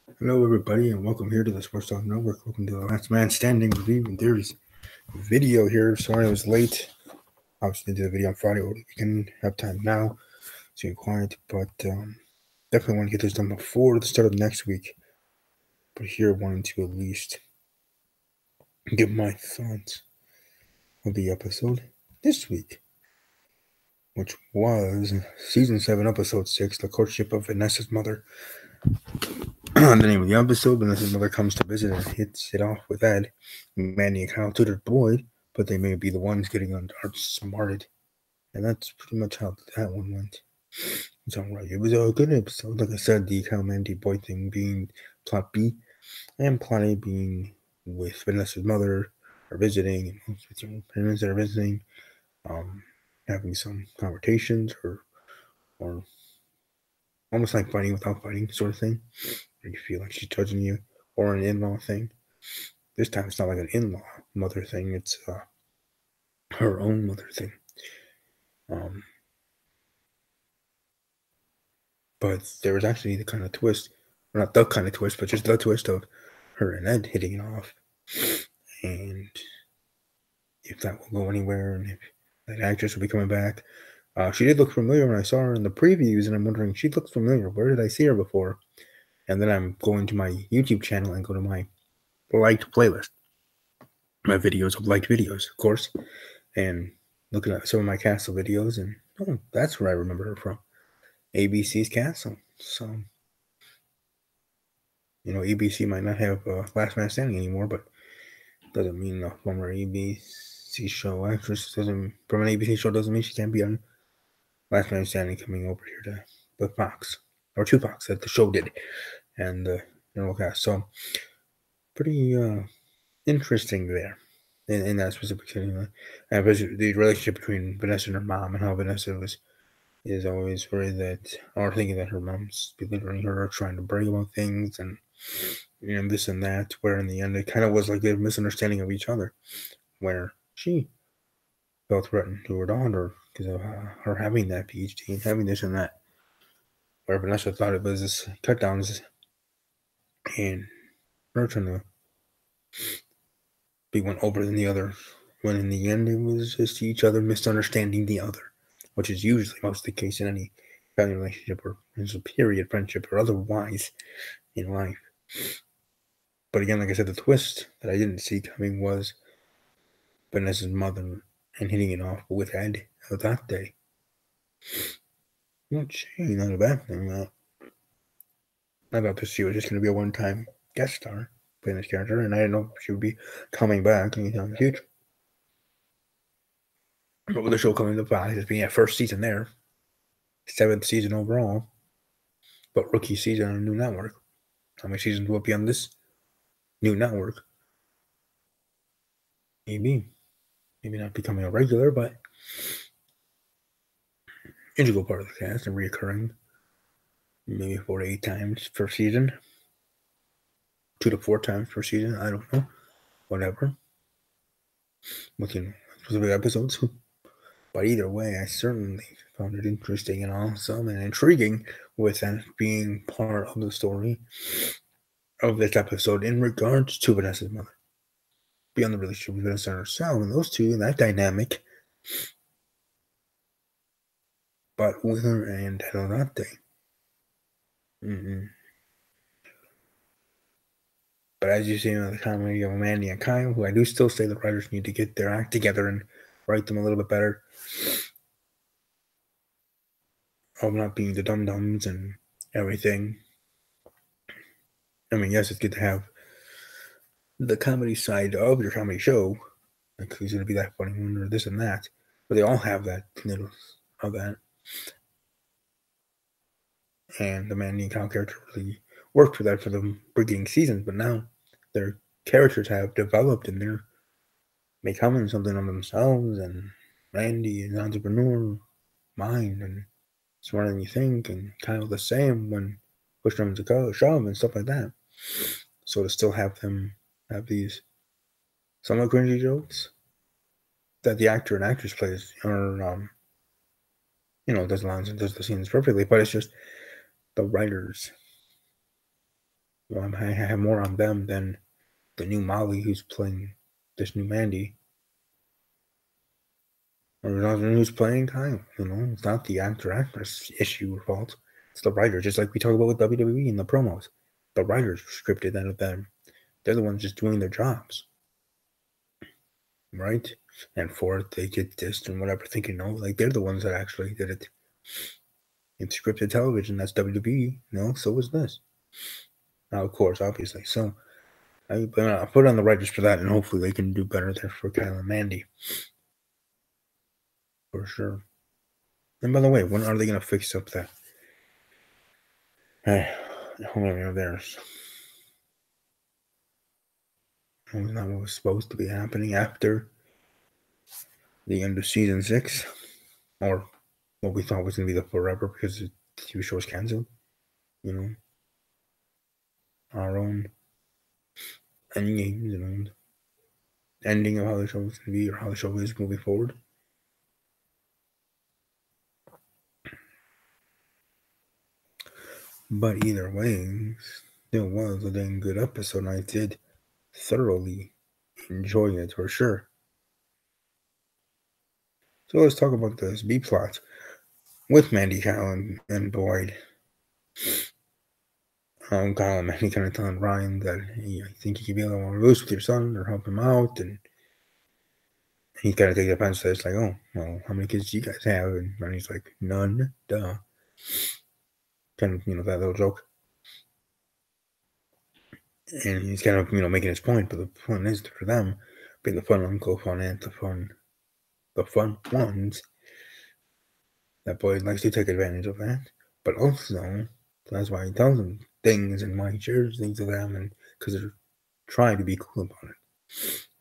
Hello, everybody, and welcome here to the Sports Talk Network. Welcome to the Last Man Standing review. And there's a video here. Sorry I was late. Obviously, did the video on Friday. We can have time now, so you're quiet. But definitely want to get this done before the start of next week. But here, I wanted to at least give my thoughts of the episode this week, which was Season 7, Episode 6, The Courtship of Vanessa's Mother. The name of the episode, Vanessa's mother comes to visit and hits it off with Ed. Mandy and Kyle tutored Boyd, but they may be the ones getting outsmarted. And that's pretty much how that one went. It's alright. It was a good episode. Like I said, the Kyle Mandy Boyd thing being plot B, and plot A being with Vanessa's mother, or visiting, and with your parents that are visiting, having some conversations, or almost like fighting without fighting, sort of thing. Where you feel like she's judging you, or an in-law thing. This time it's not like an in-law mother thing, it's her own mother thing. But there was actually the kind of twist, or not the kind of twist, but just the twist of her and Ed hitting it off. And if that will go anywhere, and if that actress will be coming back. She did look familiar when I saw her in the previews, and I'm wondering, she looks familiar. Where did I see her before? And then I'm going to my YouTube channel and go to my liked playlist. My videos of liked videos, of course. And looking at some of my Castle videos, and oh, that's where I remember her from. ABC's Castle. So, ABC might not have Last Man Standing anymore, but doesn't mean the former ABC show actress from an ABC show doesn't mean she can't be on Last Man Standing coming over here to the Fox, or to Fox that the show did, and cast. So, pretty interesting there. In that specific setting, the relationship between Vanessa and her mom, and how Vanessa is always worried that, or thinking that her mom's belittling her, trying to brag about things, and this and that. Where in the end, it kind of was like a misunderstanding of each other, where she felt threatened to her daughter because of her having that PhD and having this and that. Where Vanessa thought it was this cut downs, and her trying to be one over than the other, when in the end it was just each other misunderstanding the other, which is usually most the case in any family relationship, or in a period friendship, or otherwise in life. But again, like I said, the twist that I didn't see coming was Vanessa's mother and hitting it off with Ed that day. Which, not a bad thing. I thought she was just going to be a one-time guest star playing this character, and I didn't know if she would be coming back anytime in the future. But with the show coming to Fox, it's being a first season there, 7th season overall, but rookie season on a new network. How many seasons will it be on this new network? Maybe not becoming a regular, but integral part of the cast and reoccurring. Maybe 4 to 8 times per season, 2 to 4 times per season. I don't know. Whatever. Looking specific episodes. But either way, I certainly found it interesting and awesome and intriguing with that being part of the story of this episode in regards to Vanessa's mother. Beyond the relationship with Vanessa and herself, and those two, and that dynamic. But with her and Helonate. But as you see in the comedy of Mandy and Kyle, who I do still say the writers need to get their act together and write them a little bit better, of not being the dum-dums and everything. I mean, yes, it's good to have the comedy side of your comedy show, like who's going to be that funny one or this and that, but they all have that little of that. And the Mandy and Kyle character really worked for that for the beginning seasons, but now their characters have developed and they're becoming something of themselves, and Mandy is an entrepreneur mind and smarter than you think, and kind of the same when push comes to shove and stuff like that. So to still have them have these somewhat cringy jokes that the actor and actress plays, or does lines and does the scenes perfectly, but it's just the writers Well, I have more on them than the new Molly who's playing this new Mandy. Or not who's playing Kyle. It's not the actress issue or fault. It's the writer, just like we talk about with WWE in the promos. The writers scripted that of them. They're the ones just doing their jobs. Right? And for it, they get this and whatever, thinking, they're the ones that actually did it. In scripted television, that's WWE, so is this. Now, of course, obviously. So, I put on the writers for that, and hopefully they can do better there for Kyle and Mandy. For sure. And by the way, when are they going to fix up that? Hey, there's. Wasn't that what was supposed to be happening after the end of season 6? Or what we thought was going to be the forever because the TV show was canceled? Our own endgames, ending of how the show is going to be or how the show is moving forward. But either way, still was a dang good episode, and I did thoroughly enjoy it for sure. So let's talk about this B plot with Mandy, Kyle, and Boyd. Kyle and Mandy kind of telling Ryan that I think you could be a little more loose with your son or help him out, and he's got to take the offense that it's like, oh, well, how many kids do you guys have? And Mandy's like, none, duh. Kind of, that little joke. And he's kind of, making his point, but the point is for them, being the fun uncle, fun aunt, the fun ones, that Boyd likes to take advantage of that. But also, that's why he tells them things and why he shares things with them, and because they're trying to be cool about it.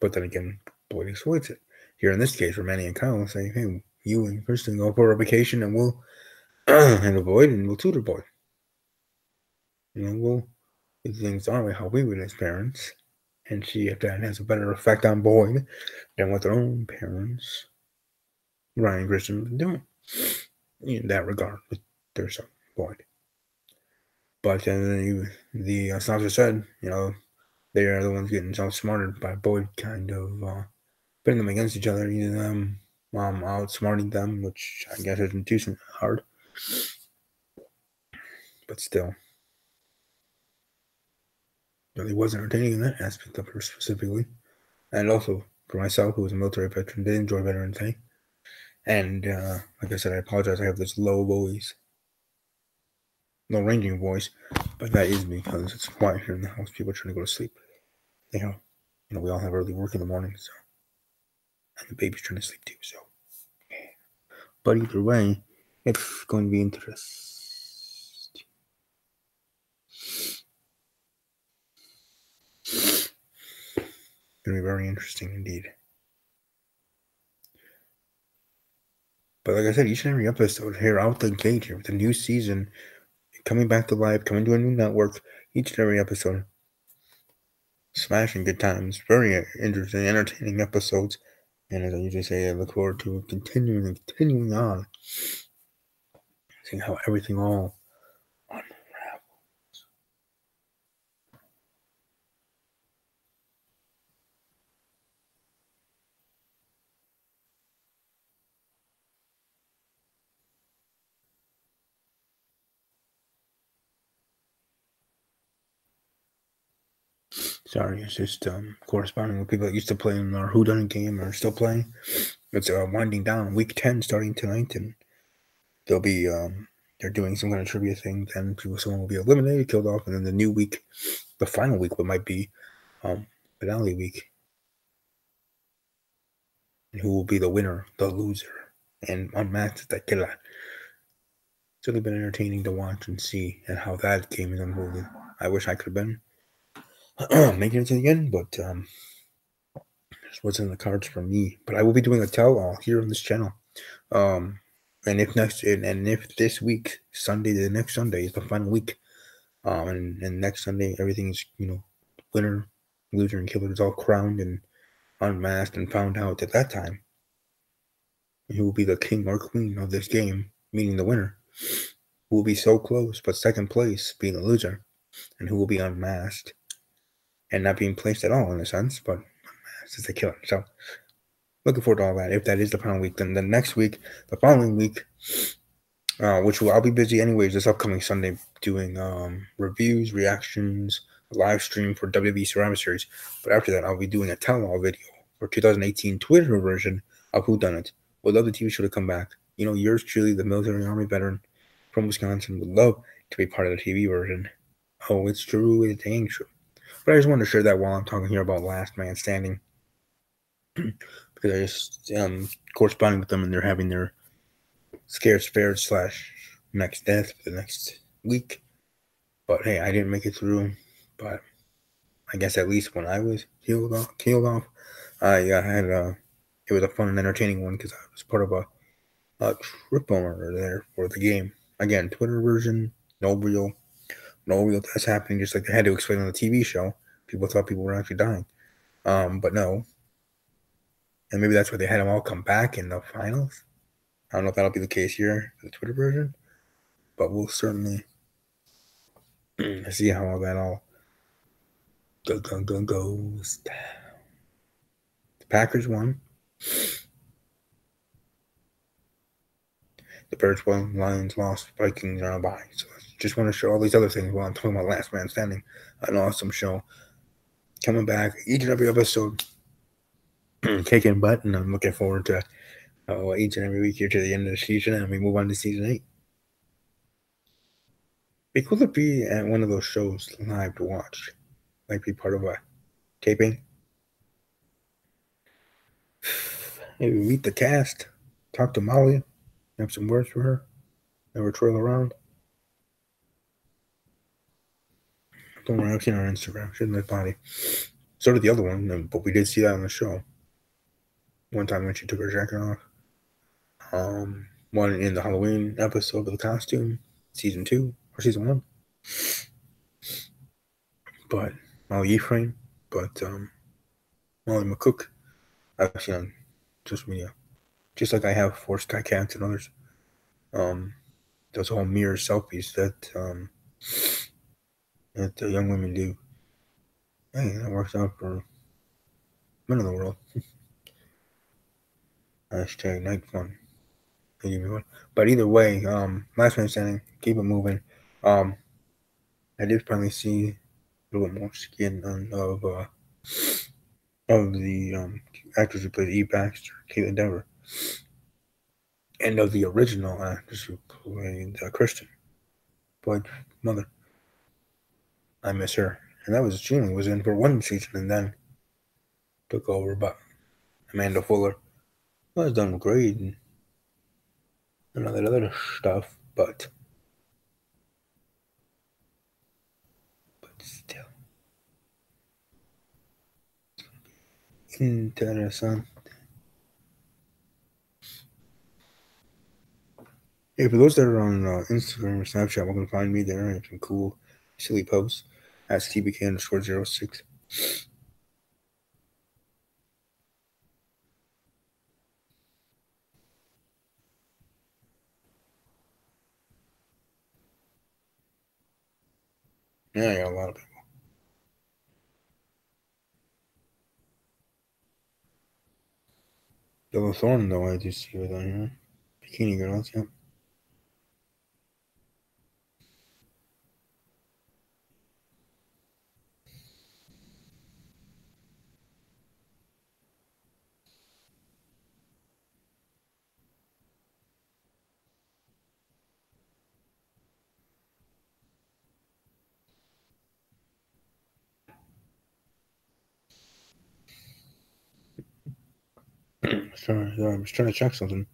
But then again, Boyd exploits it. Here in this case, for Manny and Kyle saying, hey, you and Kristen go for a vacation and we'll handle Boyd and we'll tutor Boyd. We'll do things our way, how we would as parents, and see if that has a better effect on Boyd than what their own parents, Ryan and Kristen, have been doing in that regard with their son, Boyd. But then the synopsis said, they are the ones getting outsmarted by Boyd, kind of putting them against each other, either them outsmarting them, which I guess isn't too hard. But still, really was entertaining in that aspect of her specifically. And also, for myself, who was a military veteran, did enjoy Veterans Day. And like I said, I apologize. I have this low voice, low ranging voice, but that is because it's quiet here in the house. People are trying to go to sleep. We all have early work in the morning, so, and the baby's trying to sleep too. So, but either way, it's going to be interesting. Going to be very interesting indeed. But like I said, each and every episode here out the gate here with the new season coming back to life, coming to a new network, each and every episode, smashing good times, very interesting, entertaining episodes. And as I usually say, I look forward to continuing on, seeing how everything all unravels. Sorry, it's just corresponding with people that used to play in our Whodunit game or still playing. It's winding down, week 10 starting tonight, and they'll be they're doing some kind of trivia thing. Then someone will be eliminated, killed off, and then the new week, the final week, what might be finale week, and who will be the winner, the loser, and Unmasked Tequila. It's really been entertaining to watch and see, and how that game is unfolded. I wish I could have been making it to the end, but that's what's in the cards for me. But I will be doing a tell-all here on this channel. And if this week, Sunday, the next Sunday is the final week, and next Sunday everything's winner, loser, and killer is all crowned and unmasked and found out at that time who will be the king or queen of this game, meaning the winner, who will be so close, but second place being the loser. and who will be unmasked and not being placed at all in a sense, but unmasked as they kill him. So looking forward to all that. If that is the final week, then the next week, the following week, I'll be busy anyways this upcoming Sunday doing reviews, reactions, live stream for WWE Survivor Series. But after that, I'll be doing a tell-all video for 2018 Twitter version of Who Done It. Would love the TV show to come back. Yours truly, the military army veteran from Wisconsin, would love to be part of the TV version. Oh, it's true, it ain't true. But I just wanted to share that while I'm talking here about Last Man Standing, because I just corresponding with them, and they're having their scared spared / next death for the next week. But hey, I didn't make it through. But I guess at least when I was killed off, I had it was a fun and entertaining one because I was part of a trip owner there for the game. Again, Twitter version, no real deaths happening. Just like they had to explain on the TV show, people thought people were actually dying. But no. And maybe that's why they had them all come back in the finals. I don't know if that'll be the case here for the Twitter version, but we'll certainly see how all that all goes down. The Packers won. The Bears won. Lions lost. Vikings are on a bye. So I just want to show all these other things while I'm talking about Last Man Standing. An awesome show. Coming back each and every episode. Kicking butt, and I'm looking forward to each and every week here to the end of the season, and we move on to season 8. Be cool to be at one of those shows live to watch. Might be part of a taping. Maybe meet the cast, talk to Molly, have some words for her, never trail around. Don't worry, I've seen her on Instagram. She's a nice body. So did the other one, but we did see that on the show. One time when she took her jacket off. One in the Halloween episode of the costume, season 2 or season 1. But Molly Ephraim, but Molly McCook, I've seen on social media, just like I have for Sky Cats and others. Those whole mirror selfies that the young women do. Hey, that works out for men of the world. Hashtag night fun. But either way, Last Man Standing, keep it moving. I did finally see a little bit more skin of the actress who played Eve Baxter, Caitlin Dever, and of the original actress who played Kristen, Boyd's mother. I miss her, and that was she only was in for one season and then took over. But Amanda Fuller was done great and all that other stuff, but still interesting. Hey, for those that are on Instagram or Snapchat, welcome to find me there. I have some cool, silly posts. That's TBK_06. Yeah, I got a lot of people. Yellow Thorn, though, I do see her there. Bikini Girls, yeah. Sorry, I was trying to check something.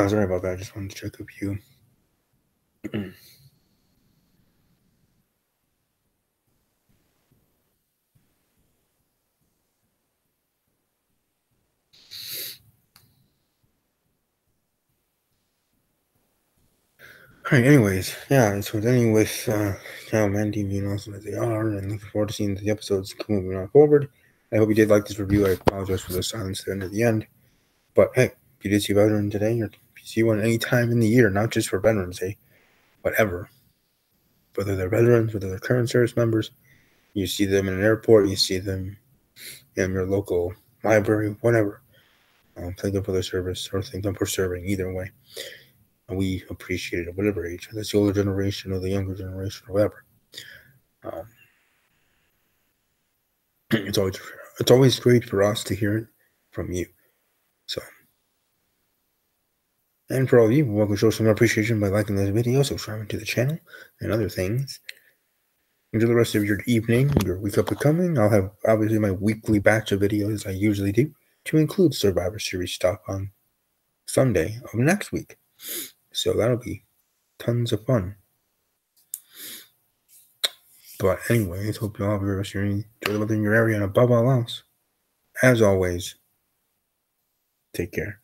sorry about that. I just wanted to check a few. Alright, anyways, yeah, so ending with Channel Man TV and awesome as they are, and looking forward to seeing the episodes moving on forward. I hope you did like this review. I apologize for the silence there at the end. But hey, if you did see a veteran today, or if you see one any time in the year, not just for Veterans Day, whatever. Whether they're veterans, whether they're current service members, you see them in an airport, you see them in your local library, whatever. Thank them for their service, or thank them for serving, either way. And we appreciate it at whatever age, whether it's the older generation or the younger generation or whatever. It's always great for us to hear it from you. So, and for all of you, welcome to show some appreciation by liking this video, subscribing to the channel, and other things. Enjoy the rest of your evening, your week up and coming. I'll have obviously my weekly batch of videos I usually do, to include Survivor Series stuff on Sunday of next week. So that'll be tons of fun. But anyways, hope you all have a good rest of your evening. Enjoy the weather in your area, and above all else, as always, take care.